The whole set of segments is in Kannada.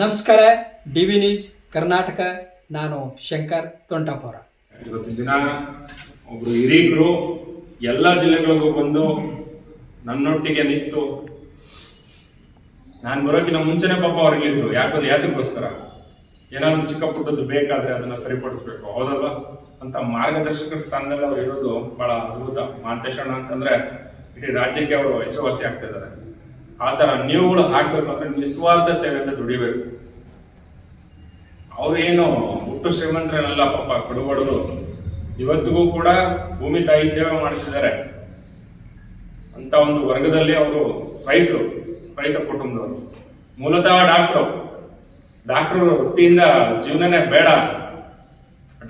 ನಮಸ್ಕಾರ. DV news Karnataka. ನಾನು ಶಂಕರ್ ತೊಂಟಾಪುರ. ಇವತ್ತಿನ ದಿನ ಒಬ್ರು ಹಿರೀಕರು ಎಲ್ಲ ಜಿಲ್ಲೆಗಳಿಗೂ ಬಂದು ನನ್ನೊಟ್ಟಿಗೆ ನಿಂತು ನಾನು ಬರೋಕ್ಕಿಂತ ಮುಂಚೆನೆ ಪಾಪ ಅವ್ರಿಗೆ ಇದ್ರು. ಯಾತಕ್ಕೋಸ್ಕರ ಏನಾದ್ರು ಚಿಕ್ಕ ಪುಟ್ಟದ್ದು ಬೇಕಾದ್ರೆ ಅದನ್ನ ಸರಿಪಡಿಸ್ಬೇಕು, ಹೌದಲ್ವಾ ಅಂತ ಮಾರ್ಗದರ್ಶಕರ ಸ್ಥಾನದಲ್ಲಿ ಅವ್ರು ಇರೋದು ಬಹಳ ಅದ್ಭುತ. ಮಾಂತೇಶಣ್ಣ ಅಂತಂದ್ರೆ ಇಡೀ ರಾಜ್ಯಕ್ಕೆ ಅವರು ಹೆಸರುವಾಸಿ ಆಗ್ತಾ ಇದ್ದಾರೆ. ಆ ತರ ನೀವುಗಳು ಹಾಕ್ಬೇಕು ಅಂದ್ರೆ ನಿಸ್ವಾರ್ಥ ಸೇವೆಯಿಂದ ದುಡಿಬೇಕು. ಅವ್ರು ಏನು ಹುಟ್ಟು ಶ್ರೀಮಂತರನ್ನೆಲ್ಲ, ಪಾಪ ಕಡುಬಡವರು ಇವತ್ತಿಗೂ ಕೂಡ ಭೂಮಿ ತಾಯಿ ಸೇವೆ ಮಾಡ್ತಿದ್ದಾರೆ. ಅಂತ ಒಂದು ವರ್ಗದಲ್ಲಿ ಅವರು ರೈತ ಕುಟುಂಬದವರು. ಮೂಲತಃ ಡಾಕ್ಟರ್ ವೃತ್ತಿಯಿಂದ ಜೀವನನೇ ಬೇಡ,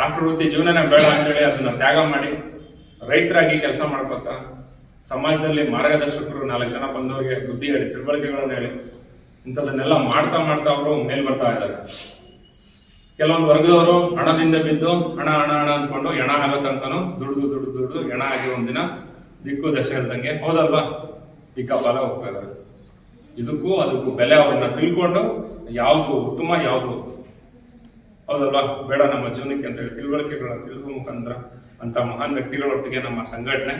ಡಾಕ್ಟರ್ ವೃತ್ತಿ ಜೀವನನೇ ಬೇಡ ಅಂತೇಳಿ ಅದನ್ನ ತ್ಯಾಗ ಮಾಡಿ ರೈತರಾಗಿ ಕೆಲಸ ಮಾಡ್ಕೊತಾ ಸಮಾಜದಲ್ಲಿ ಮಾರ್ಗದರ್ಶಕರು 4 ಜನ ಬಂದವರಿಗೆ ಬುದ್ಧಿ ಹೇಳಿ, ತಿಳುವಳಿಕೆಗಳನ್ನು ಹೇಳಿ ಇಂಥದನ್ನೆಲ್ಲ ಮಾಡ್ತಾ ಅವರು ಮೇಲ್ ಬರ್ತಾ ಇದ್ದಾರೆ. ಕೆಲವೊಂದು ವರ್ಗದವರು ಹಣದಿಂದ ಬಿದ್ದು ಹಣ ಅಂದ್ಕೊಂಡು ಎಣ ಆಗೋ ತನಕನು ದುಡ್ದು ಎಣ ಆಗಿ ಒಂದಿನ ದಿಕ್ಕು ದಶೆ ಇಲ್ದಂಗೆ, ಹೌದಲ್ವಾ, ದಿಕ್ಕಾಪಾಲ ಹೋಗ್ತಾ ಇದ್ದಾರೆ. ಅದಕ್ಕೂ ಬೆಲೆ ಅವ್ರನ್ನ ತಿಳ್ಕೊಂಡು ಯಾವ್ದು ಉತ್ತಮ ಯಾವ್ದು ಹೌದಲ್ವಾ ಬೇಡ ನಮ್ಮ ಜೀವನಕ್ಕೆ ಅಂತ ಹೇಳಿ ತಿಳುವಳಿಕೆಗಳನ್ನ ತಿಳಿದು ಮುಖಾಂತರ ಅಂತ ಮಹಾನ್ ವ್ಯಕ್ತಿಗಳೊಟ್ಟಿಗೆ ನಮ್ಮ ಸಂಘಟನೆ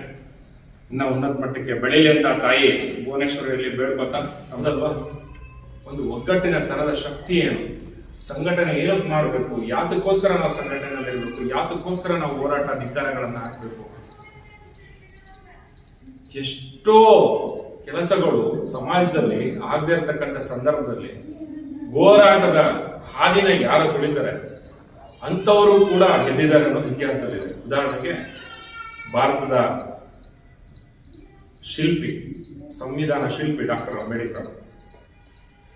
ಇನ್ನ ಉನ್ನತ ಮಟ್ಟಕ್ಕೆ ಬೆಳೀಲಿ ಅಂತ ತಾಯಿ ಭುವನೇಶ್ವರಿಯಲ್ಲಿ ಬೇಡ್ಕೊತಾ, ಹೌದಲ್ವಾ, ಒಂದು ಒಗ್ಗಟ್ಟಿನ ತರದ ಶಕ್ತಿ ಏನು, ಸಂಘಟನೆ ಏನಕ್ಕೆ ಮಾಡಬೇಕು, ಯಾತಕ್ಕೋಸ್ಕರ ನಾವು ಸಂಘಟನೆಯಲ್ಲಿ ಇರಬೇಕು, ಯಾತಕ್ಕೋಸ್ಕರ ನಾವು ಹೋರಾಟ ನಿರ್ಧಾರಗಳನ್ನ ಹಾಕಬೇಕು. ಎಷ್ಟೋ ಕೆಲಸಗಳು ಸಮಾಜದಲ್ಲಿ ಆಗದೆ ಇರತಕ್ಕಂಥ ಸಂದರ್ಭದಲ್ಲಿ ಹೋರಾಟದ ಹಾದಿನ ಯಾರು ತುಳಿತಾರೆ ಅಂತವರು ಕೂಡ ಗೆದ್ದಿದ್ದಾರೆ ಅನ್ನೋದು ಇತಿಹಾಸದಲ್ಲಿದೆ. ಉದಾಹರಣೆಗೆ ಭಾರತದ ಶಿಲ್ಪಿ, ಸಂವಿಧಾನ ಶಿಲ್ಪಿ ಡಾಕ್ಟರ್ ಅಂಬೇಡ್ಕರ್.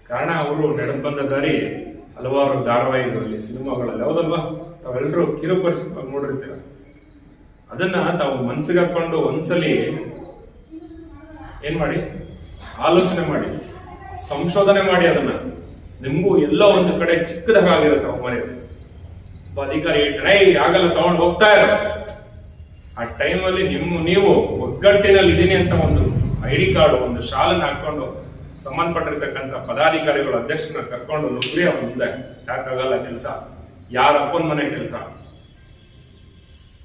ಕಾರಣ ಅವರು ನಡೆದು ಬಂದ ದಾರಿ ಹಲವಾರು ಧಾರಾವಾಹಿಗಳಲ್ಲಿ, ಸಿನಿಮಾಗಳಲ್ಲಿ, ಹೌದಲ್ವಾ, ತಾವೆಲ್ಲರೂ ಕಿರುಪರಿಚಿತ ನೋಡಿರ್ತೀರ. ಅದನ್ನ ತಾವು ಮನಸ್ಸಿಗೆ ಹಾಕೊಂಡು ಒಂದ್ಸಲಿ ಏನ್ ಮಾಡಿ, ಆಲೋಚನೆ ಮಾಡಿ, ಸಂಶೋಧನೆ ಮಾಡಿ, ಅದನ್ನ ನಿಮ್ಗೂ ಎಲ್ಲೋ ಒಂದು ಕಡೆ ಚಿಕ್ಕದಾಗಿರುತ್ತೆ. ಮರೆಯೋದು ಒಬ್ಬ ಅಧಿಕಾರಿ ಹೇಳ್ತಾನೆ, ಆಗಲ್ಲ ತಗೊಂಡು ಹೋಗ್ತಾ ಇರೋ ಆ ಟೈಮಲ್ಲಿ ನೀವು ಒಗ್ಗಟ್ಟಿನಲ್ಲಿ ಇದೀನಿ ಅಂತ ಒಂದು ID ಕಾರ್ಡ್, ಒಂದು ಶಾಲನ್ನ ಹಾಕೊಂಡು ಸಂಬಂಧಪಟ್ಟಿರ್ತಕ್ಕಂಥ ಪದಾಧಿಕಾರಿಗಳು ಅಧ್ಯಕ್ಷರನ್ನ ಕರ್ಕೊಂಡು ನುಗ್ರಿ ಮುಂದೆ ಯಾಕಾಗಲ್ಲ ಕೆಲಸ, ಯಾರ ಅಪ್ಪನ ಮನೆ ಕೆಲಸ,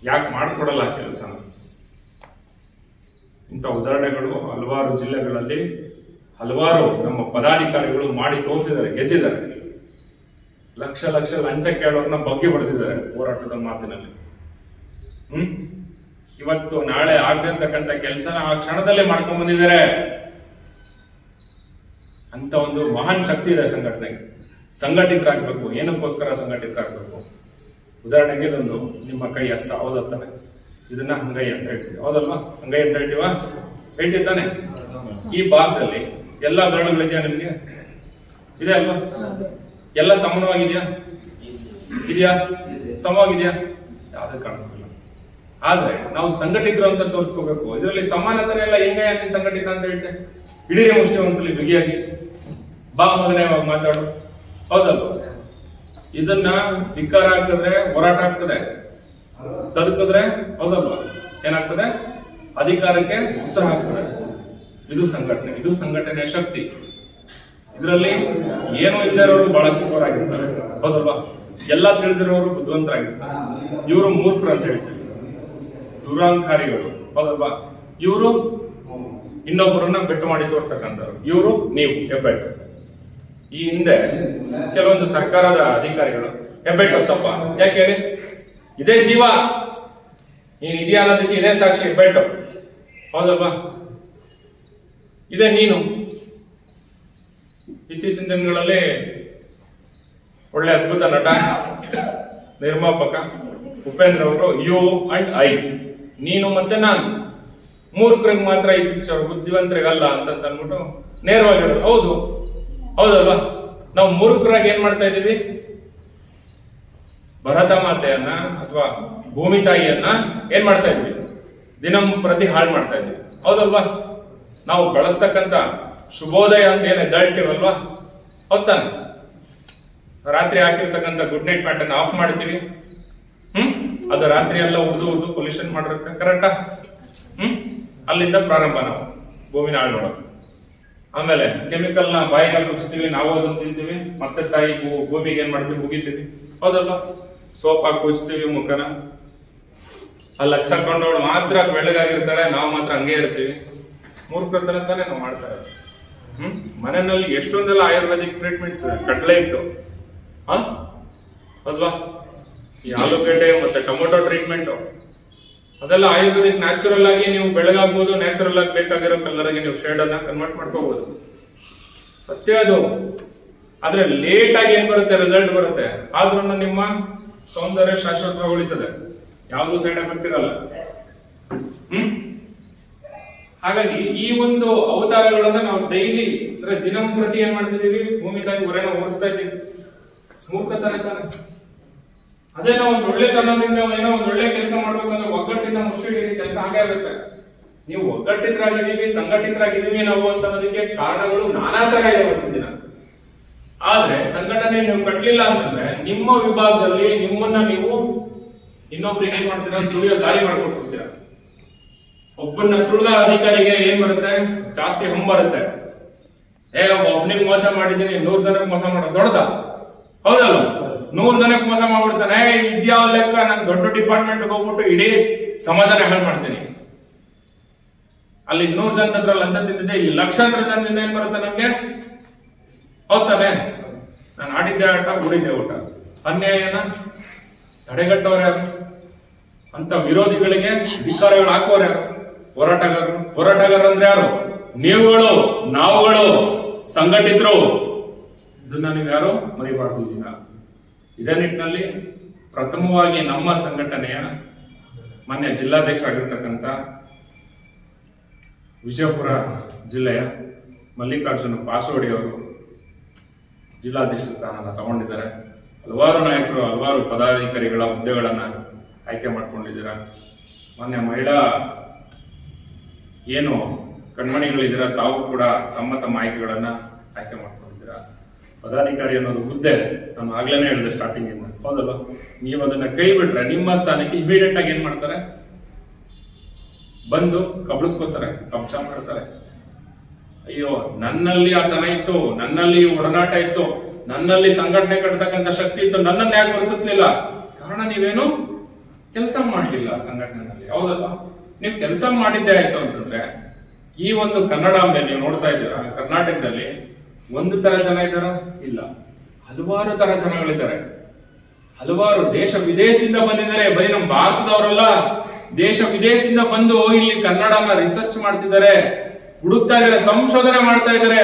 ಯಾಕೆ ಮಾಡ್ಕೊಡಲ್ಲ ಕೆಲಸ. ಇಂಥ ಉದಾಹರಣೆಗಳು ಹಲವಾರು ಜಿಲ್ಲೆಗಳಲ್ಲಿ ಹಲವಾರು ನಮ್ಮ ಪದಾಧಿಕಾರಿಗಳು ಮಾಡಿ ತೋರಿಸಿದ್ದಾರೆ, ಗೆದ್ದಿದ್ದಾರೆ. ಲಕ್ಷ ಲಂಚ ಕೇಳೋರನ್ನ ಬಗ್ಗೆ ಬಡ್ದಿದ್ದಾರೆ ಹೋರಾಟದ ಮಾತಿನಲ್ಲಿ. ಇವತ್ತು ನಾಳೆ ಆಗದಿರ್ತಕ್ಕಂಥ ಕೆಲಸನ ಆ ಕ್ಷಣದಲ್ಲೇ ಮಾಡ್ಕೊಂಡ್ ಬಂದಿದ್ದಾರೆ. ಅಂತ ಒಂದು ಮಹಾನ್ ಶಕ್ತಿ ಇದೆ ಸಂಘಟನೆಗೆ. ಸಂಘಟಿತರಾಗಬೇಕು. ಏನಕ್ಕೋಸ್ಕರ ಸಂಘಟಿತರಾಗಬೇಕು? ಉದಾಹರಣೆಗೆ ಇದೊಂದು ನಿಮ್ಮ ಕೈ ಹಸ್ತ, ಹೌದತ್ತಾನೆ, ಇದನ್ನ ಅಂಗೈ ಅಂತ ಹೇಳ್ತೀವಿ, ಹೌದಲ್ವಾ, ಅಂಗೈ ಅಂತ ಹೇಳ್ತೀವಿ ತಾನೆ. ಈ ಭಾಗದಲ್ಲಿ ಎಲ್ಲ ಬೆರಳುಗಳಿದೆಯಾ ನಿಮ್ಗೆ? ಇದೆ ಅಲ್ವಾ? ಎಲ್ಲ ಸಮಾನವಾಗಿದೆಯಾ? ಸಮವಾಗಿದೆಯಾ? ಯಾವ್ದು ಕಾಣುತ್ತಿಲ್ಲ. ಆದ್ರೆ ನಾವು ಸಂಘಟಿತರು ಅಂತ ತೋರಿಸ್ಕೋಬೇಕು. ಇದರಲ್ಲಿ ಸಮಾನತೆ ಎಲ್ಲ ಹೆಂಗೆ ಸಂಘಟಿತ ಅಂತ ಹೇಳ್ತೇವೆ. ಇಡೀ ಮುಷ್ಟಿ ಒಂದ್ಸಲಿ ಬಿಗಿಯಾಗಿ ಬಾ ಮಗನೇ ಮಾತಾಡು, ಹೌದಲ್ವ? ಇದನ್ನ ಧಿಕ್ಕಾರ ಹಾಕಿದ್ರೆ ಹೋರಾಟ ಆಗ್ತದೆ, ತದಕಿದ್ರೆ ಹೌದಲ್ವಾ ಏನಾಗ್ತದೆ, ಅಧಿಕಾರಕ್ಕೆ ಉತ್ತರ ಆಗ್ತದೆ. ಇದು ಸಂಘಟನೆಯ ಶಕ್ತಿ. ಇದರಲ್ಲಿ ಏನು ಇಲ್ಲದಿರೋರು ಬಹಳ ಚಿಕ್ಕವರಾಗಿರ್ತಾರೆ, ಹೌದಲ್ವಾ, ಎಲ್ಲ ತಿಳಿದಿರೋರು ಬುದ್ಧಿವಂತರಾಗಿರ್ತಾರೆ. ಇವರು ಮೂರ್ಖರು ಅಂತ ಹೇಳ್ತೀವಿ, ದುರಾಂಕಾರಿಗಳು, ಹೌದಲ್ವಾ. ಇವರು ಇನ್ನೊಬ್ಬರನ್ನ ಬೆಟ್ಟು ಮಾಡಿ ತೋರಿಸ್ತಕ್ಕಂಥವ್ರು, ಇವರು ನೀವು ಹೆಬ್ಬೆಟ್ಟು. ಈ ಹಿಂದೆ ಕೆಲವೊಂದು ಸರ್ಕಾರದ ಅಧಿಕಾರಿಗಳು ಹೆಬ್ಬೆಟ್ಟು ತಪ್ಪ ಯಾಕೆ ಹೇಳಿ, ಇದೇ ಜೀವ, ನೀನ್ ಇದೆಯಾ ಅನ್ನೋದಕ್ಕೆ ಇದೇ ಸಾಕ್ಷಿ, ಹೆಬ್ಬೆಟ್ಟು, ಹೌದಲ್ವಾ, ಇದೇ ನೀನು. ಇತ್ತೀಚಿನ ದಿನಗಳಲ್ಲಿ ಒಳ್ಳೆ ಅದ್ಭುತ ನಟ, ನಿರ್ಮಾಪಕ ಉಪೇಂದ್ರ ಅವರು ಯು ಅಂಡ್ ಐ, ನೀನು ಮತ್ತೆ ನಾನು, ಮೂರ್ಖರಿಗೆ ಮಾತ್ರ ಈ ಪಿಕ್ಚರ್, ಬುದ್ಧಿವಂತರಿಗಲ್ಲ ಅಂತ ಅಂದ್ಬಿಟ್ಟು ನೇರವಾಗಿ ಹೇಳೋದು. ಹೌದಲ್ವಾ? ನಾವು ಮೂರ್ಖರಾಗಿ ಏನ್ ಮಾಡ್ತಾ ಇದೀವಿ, ಭರತ ಮಾತೆಯನ್ನ ಅಥವಾ ಭೂಮಿ ತಾಯಿಯನ್ನ ಏನ್ ಮಾಡ್ತಾ ಇದ್ವಿ, ದಿನಂಪ್ರತಿ ಹಾಳು ಮಾಡ್ತಾ ಇದ್ವಿ, ಹೌದಲ್ವಾ. ನಾವು ಬಳಸ್ತಕ್ಕಂಥ ಶುಭೋದಯ ಅಂತ ಏನ್ ಎದ್ದೇಳ್ತೀವಲ್ವಾ, ಹೌದಾನೆ, ರಾತ್ರಿ ಹಾಕಿರ್ತಕ್ಕಂಥ ಗುಡ್ ನೈಟ್ ಪ್ಯಾಂಟ್ ಆಫ್ ಮಾಡ್ತೀವಿ. ಅದು ರಾತ್ರಿ ಎಲ್ಲ ಉರ್ದು ಪೊಲ್ಯೂಷನ್ ಮಾಡಿರುತ್ತೆ, ಕರೆಕ್ಟಾ? ಅಲ್ಲಿಂದ ಪ್ರಾರಂಭ ನಾವು ಭೂಮಿನ ಹಾಳು ಮಾಡೋದು. ಆಮೇಲೆ ಕೆಮಿಕಲ್ ನ ಬಾಯಿಗೆ ಹಾಕಿಸ್ತೀವಿ, ನಾವು ಅದನ್ನ ತಿಂತೀವಿ, ಮತ್ತೆ ತಾಯಿ ಭೂಮಿಗೆ ಏನ್ ಮಾಡ್ತೀವಿ, ಮುಗಿತೀವಿ. ಹೌದಲ್ವಾ? ಸೋಪ್ ಹಾಕಿ ಕುಚ್ತೀವಿ ಮುಖನ. ಅಲ್ಲಿ ಲಕ್ಷ ಕೊಂಡವಳು ಮಾತ್ರ ಬೆಳ್ಳಗಾಗಿರ್ತಾಳೆ, ನಾವು ಮಾತ್ರ ಹಂಗೆ ಇರ್ತೀವಿ. ಮೂರ್ಖತನ ತಾನೇ ನಾವು ಮಾಡ್ತಾ ಇರೋದು. ಮನೆಯಲ್ಲಿ ಎಷ್ಟೊಂದೆಲ್ಲ ಆಯುರ್ವೇದಿಕ್ ಟ್ರೀಟ್ಮೆಂಟ್ಸ್, ಕಡ್ಲೆ ಇಟ್ಟು ಅಲ್ವಾ, ಈ ಆಲೂಗಡ್ಡೆ ಮತ್ತೆ ಟೊಮೊಟೊ ಟ್ರೀಟ್ಮೆಂಟ್, ಅದೆಲ್ಲ ಆಯುರ್ವೇದಿಕ್ ನ್ಯಾಚುರಲ್ ಆಗಿ ನೀವು ಬೆಳಗಾಗ್ಬೋದು, ನ್ಯಾಚುರಲ್ ಆಗಿ ಬೇಕಾಗಿರೋ ಕಲರ್ಗೆ ನೀವು ಶೇಡ್ ಅನ್ನ ಕನ್ವರ್ಟ್ ಮಾಡ್ಕೋಬಹುದು. ಸತ್ಯ ಅದು. ಆದ್ರೆ ಲೇಟ್ ಆಗಿ ಏನ್ ಬರುತ್ತೆ, ರಿಸಲ್ಟ್ ಬರುತ್ತೆ. ಆದ್ರೂ ನಿಮ್ಮ ಸೌಂದರ್ಯ ಶಾಶ್ವತವಾಗಿ ಉಳಿತದೆ, ಯಾವ್ದು ಸೈಡ್ ಎಫೆಕ್ಟ್ ಇರಲ್ಲ. ಹಾಗಾಗಿ ಈ ಒಂದು ಅವತಾರಗಳನ್ನ ನಾವು ಡೈಲಿ ಅಂದ್ರೆ ದಿನಂಪ್ರತಿ ಏನ್ ಮಾಡ್ತಿದೀವಿ, ಭೂಮಿ ತಾಯಿ ಹೊರೆನ ಓಡಿಸ್ತಾ ಇದ್ದೀವಿ. ಮೂರ್ಖತನ ತಾನೆ. ಅದೇ ನಾವು ಒಂದು ಒಳ್ಳೆತನದಿಂದ ಏನೋ ಒಂದು ಒಳ್ಳೆ ಕೆಲಸ ಮಾಡ್ಬೇಕಂದ್ರೆ ಒಗ್ಗಟ್ಟಿಂದ ಮುಷ್ಟಿಡಿರಿ, ಕೆಲಸ ಹಾಗೆ ಆಗುತ್ತೆ. ನೀವು ಒಗ್ಗಟ್ಟಿತರಾಗಿದ್ದೀವಿ, ಸಂಘಟಿತರಾಗಿದ್ದೀವಿ ನಾವು ಅಂತ ಅನ್ನೋದಕ್ಕೆ ಕಾರಣಗಳು ನಾನಾ ತರ ಇದೆ ಇವತ್ತಿನ ದಿನ. ಆದ್ರೆ ಸಂಘಟನೆ ನೀವು ಕಟ್ಟಲಿಲ್ಲ ಅಂತಂದ್ರೆ ನಿಮ್ಮ ವಿಭಾಗದಲ್ಲಿ ನಿಮ್ಮನ್ನ ನೀವು ಇನ್ನೊಬ್ರಿಗೆ ಏನ್ ಮಾಡ್ತೀರಾ, ತುಳಿಯೋ ದಾರಿ ಮಾಡ್ಕೊಂಡು ಹೋಗ್ತೀರಾ. ಒಬ್ಬನ ತುಳಿದ ಅಧಿಕಾರಿಗೆ ಏನ್ ಬರುತ್ತೆ, ಜಾಸ್ತಿ ಬರುತ್ತೆ. ಒಬ್ಬನಿಗೆ ಮೋಸ ಮಾಡಿದ್ದೀನಿ, 100 ಜನಕ್ಕೆ ಮೋಸ ಮಾಡೋದು ದೊಡ್ಡದ? ಹೌದಲ್ಲ? 100 ಜನಕ್ಕೆ ಮೋಸ ಮಾಡ್ಬಿಡ್ತಾನೆ. ಇದ್ಯಾವ ಲೆಕ್ಕ, ನಾನು ದೊಡ್ಡ ಡಿಪಾರ್ಟ್ಮೆಂಟ್ ಹೋಗ್ಬಿಟ್ಟು ಇಡೀ ಸಮಾಜನ ಹೇಳ್ ಮಾಡ್ತೀನಿ. ಅಲ್ಲಿ 100 ಜನದ ಹತ್ರ ಲಂಚ ತಿಂದಿದ್ದೆ, ಇಲ್ಲಿ ಲಕ್ಷಾಂತರ ಜನದಿಂದ ಏನ್ ಬರುತ್ತೆ ನಮ್ಗೆ? ಹೌದಾನೆ? ನಾನು ಆಡಿದ್ದೆ ಆಟ, ಉಡಿದ್ದೆ ಊಟ. ಅನ್ಯಾಯನ ತಡೆಗಟ್ಟವ್ರ ಅಂತ ವಿರೋಧಿಗಳಿಗೆ ಅಧಿಕಾರಗಳು ಹಾಕೋರ ಹೋರಾಟಗಾರರು. ಹೋರಾಟಗಾರರು ಅಂದ್ರೆ ಯಾರು? ನೀವುಗಳು, ನಾವುಗಳು, ಸಂಘಟಿತರು. ಇದನ್ನ ನೀವು ಯಾರು ಮರಿಬಾರ್ದು. ಇದೀನ ಇದೇ ನಿಟ್ಟಿನಲ್ಲಿ ಪ್ರಥಮವಾಗಿ ನಮ್ಮ ಸಂಘಟನೆಯ ಮಾನ್ಯ ಜಿಲ್ಲಾಧ್ಯಕ್ಷರಾಗಿರ್ತಕ್ಕಂಥ ವಿಜಯಪುರ ಜಿಲ್ಲೆಯ ಮಲ್ಲಿಕಾರ್ಜುನ ಪಾಸೋಡಿ ಅವರು ಜಿಲ್ಲಾಧ್ಯಕ್ಷ ಸ್ಥಾನನ ತಗೊಂಡಿದ್ದಾರೆ. ಹಲವಾರು ನಾಯಕರು, ಹಲವಾರು ಪದಾಧಿಕಾರಿಗಳ ಹುದ್ದೆಗಳನ್ನ ಆಯ್ಕೆ ಮಾಡ್ಕೊಂಡಿದ್ದೀರಾ. ಮಾನ್ಯ ಮಹಿಳಾ ಏನು ಕಣ್ಮಣಿಗಳಿದ್ದೀರಾ, ತಾವು ಕೂಡ ತಮ್ಮ ತಮ್ಮ ಆಯ್ಕೆಗಳನ್ನ ಆಯ್ಕೆ ಮಾಡ್ಕೊಂಡಿದ್ದೀರಾ. ಪದಾಧಿಕಾರಿ ಅನ್ನೋದು ಹುದ್ದೆ ನಾನು ಆಗ್ಲೇನೆ ಹೇಳಿದೆ ಸ್ಟಾರ್ಟಿಂಗ್ ಇಂದ, ಹೌದಲ್ಲ? ನೀವು ಅದನ್ನ ಕೈ ಬಿಟ್ರೆ ನಿಮ್ಮ ಸ್ಥಾನಕ್ಕೆ ಇಮಿಡಿಯೇಟ್ ಆಗಿ ಏನ್ ಮಾಡ್ತಾರೆ, ಬಂದು ಕಬಳಿಸ್ಕೋತಾರೆ, ಕಬ್ಜಾ ಮಾಡ್ತಾರೆ. ಅಯ್ಯೋ, ನನ್ನಲ್ಲಿ ಆ ತನ ಇತ್ತು, ನನ್ನಲ್ಲಿ ಒಡನಾಟ ಇತ್ತು, ನನ್ನಲ್ಲಿ ಸಂಘಟನೆ ಕಟ್ಟತಕ್ಕಂಥ ಶಕ್ತಿ ಇತ್ತು, ನನ್ನನ್ನು ಯಾಕೆ ಗುರುತಿಸ್ಲಿಲ್ಲ? ಕಾರಣ ನೀವೇನು ಕೆಲಸ ಮಾಡಲಿಲ್ಲ ಸಂಘಟನೆಯಲ್ಲಿ. ಹೌದಲ್ಲ? ನೀವು ಕೆಲಸ ಮಾಡಿದ್ದೇ ಆಯ್ತು ಅಂತಂದ್ರೆ ಈ ಒಂದು ಕನ್ನಡಾಂಬೆ ನೀವು ನೋಡ್ತಾ ಇದ್ದೀರಾ, ಕರ್ನಾಟಕದಲ್ಲಿ ಒಂದು ತರ ಜನ ಇದ್ದಾರ? ಇಲ್ಲ, ಹಲವಾರು ತರ ಜನಗಳಿದ್ದಾರೆ. ಹಲವಾರು ದೇಶ ವಿದೇಶದಿಂದ ಬಂದಿದ್ದಾರೆ. ಬರೀ ನಮ್ಮ ಭಾರತದವರಲ್ಲ, ದೇಶ ವಿದೇಶದಿಂದ ಬಂದು ಇಲ್ಲಿ ಕನ್ನಡನ ರಿಸರ್ಚ್ ಮಾಡ್ತಿದ್ದಾರೆ, ಹುಡುಕ್ತಾ ಇದ್ದಾರೆ, ಸಂಶೋಧನೆ ಮಾಡ್ತಾ ಇದ್ದಾರೆ.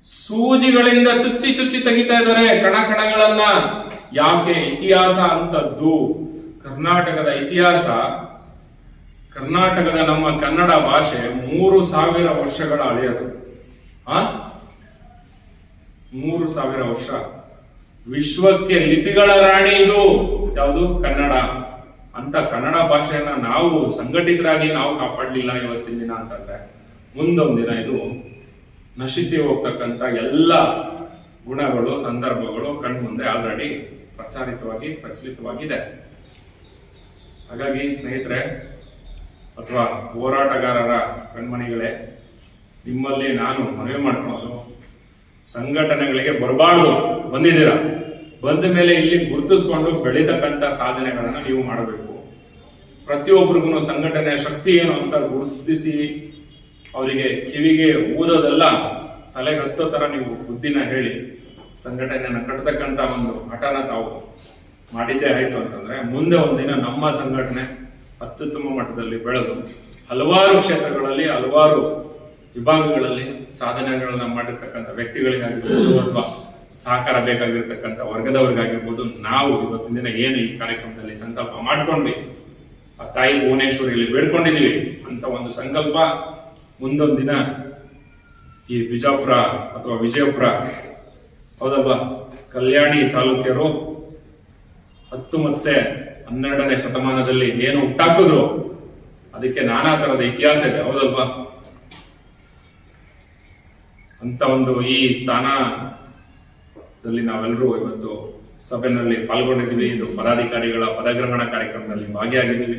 ಸೂಜಿಗಳಿಂದ ಚುಚ್ಚಿ ಚುಚ್ಚಿ ತೆಗಿತಾ ಇದ್ದಾರೆ ಕಣಗಳನ್ನ. ಯಾಕೆ? ಇತಿಹಾಸ ಅಂತದ್ದು, ಕರ್ನಾಟಕದ ಇತಿಹಾಸ, ಕರ್ನಾಟಕದ ನಮ್ಮ ಕನ್ನಡ ಭಾಷೆ 3000 ವರ್ಷಗಳ ಹಳೆಯದು. 3000 ವರ್ಷ. ವಿಶ್ವಕ್ಕೆ ಲಿಪಿಗಳ ರಾಣಿ ಇದು. ಯಾವುದು? ಕನ್ನಡ. ಅಂತ ಕನ್ನಡ ಭಾಷೆಯನ್ನ ನಾವು ಸಂಘಟಿತರಾಗಿ ನಾವು ಕಾಪಾಡಲಿಲ್ಲ ಇವತ್ತಿನ ದಿನ ಅಂತಂದ್ರೆ ಮುಂದೊಂದು ದಿನ ಇದು ನಶಿಸಿ ಹೋಗ್ತಕ್ಕಂಥ ಎಲ್ಲ ಗುಣಗಳು, ಸಂದರ್ಭಗಳು ಕಣ್ಮುಂದೆ ಆಲ್ರೆಡಿ ಪ್ರಚಲಿತವಾಗಿದೆ. ಹಾಗಾಗಿ ಸ್ನೇಹಿತರೆ ಅಥವಾ ಹೋರಾಟಗಾರರ ಕಣ್ಮಣಿಗಳೇ, ನಿಮ್ಮಲ್ಲಿ ನಾನು ಮನವಿ ಮಾಡ್ಕೊಳ್ಳೋದು, ಸಂಘಟನೆಗಳಿಗೆ ಬರಬಾರ್ದು. ಬಂದಿದ್ದೀರಾ, ಬಂದ ಮೇಲೆ ಇಲ್ಲಿ ಗುರುತಿಸ್ಕೊಂಡು ಬೆಳೀತಕ್ಕಂಥ ಸಾಧನೆಗಳನ್ನ ನೀವು ಮಾಡಬೇಕು. ಪ್ರತಿಯೊಬ್ಬರಿಗೂ ಸಂಘಟನೆಯ ಶಕ್ತಿ ಏನು ಅಂತ ಗುರುತಿಸಿ ಅವರಿಗೆ ಕಿವಿಗೆ ಊದೋದೆಲ್ಲ ತಲೆಗೆ ಹತ್ತೋ ತರ ನೀವು ಬುದ್ಧಿನ ಹೇಳಿ ಸಂಘಟನೆಯನ್ನ ಕಟ್ಟತಕ್ಕಂಥ ಒಂದು ಹಠನ ತಾವು ಮಾಡಿದ್ದೇ ಆಯ್ತು ಅಂತಂದ್ರೆ ಮುಂದೆ ಒಂದಿನ ನಮ್ಮ ಸಂಘಟನೆ ಅತ್ಯುತ್ತಮ ಮಟ್ಟದಲ್ಲಿ ಬೆಳೆದು ಹಲವಾರು ಕ್ಷೇತ್ರಗಳಲ್ಲಿ, ಹಲವಾರು ವಿಭಾಗಗಳಲ್ಲಿ ಸಾಧನೆಗಳನ್ನ ಮಾಡಿರ್ತಕ್ಕಂಥ ವ್ಯಕ್ತಿಗಳಿಗಾಗಿರ್ಬೋದು ಅಥವಾ ಸಹಕಾರ ಬೇಕಾಗಿರ್ತಕ್ಕಂಥ ವರ್ಗದವರಿಗಾಗಿರ್ಬೋದು, ನಾವು ಇವತ್ತಿನ ದಿನ ಏನು ಈ ಕಾರ್ಯಕ್ರಮದಲ್ಲಿ ಸಂಕಲ್ಪ ಮಾಡ್ಕೊಂಡ್ವಿ, ಆ ತಾಯಿ ಭುವನೇಶ್ವರಿಯಲ್ಲಿ ಬೇಡ್ಕೊಂಡಿದೀವಿ ಅಂತ ಒಂದು ಸಂಕಲ್ಪ ಮುಂದೊಂದು ದಿನ ಈ ಬಿಜಾಪುರ ಅಥವಾ ವಿಜಯಪುರ, ಹೌದಲ್ವಾ, ಕಲ್ಯಾಣಿ ಚಾಲುಕ್ಯರು 10 ಮತ್ತೆ 12ನೇ ಶತಮಾನದಲ್ಲಿ ಏನು ಹುಟ್ಟಾಕಿದ್ರು ಅದಕ್ಕೆ ನಾನಾ ತರದ ಇತಿಹಾಸ ಇದೆ. ಹೌದಲ್ವಾ? ಅಂತ ಒಂದು ಈ ಸ್ಥಾನದಲ್ಲಿ ನಾವೆಲ್ಲರೂ ಇವತ್ತು ಸಭೆಯಲ್ಲಿ ಪಾಲ್ಗೊಂಡಿದ್ದೀವಿ. ಇದು ಪದಾಧಿಕಾರಿಗಳ ಪದಗ್ರಹಣ ಕಾರ್ಯಕ್ರಮದಲ್ಲಿ ಭಾಗಿಯಾಗಿದ್ದೀವಿ.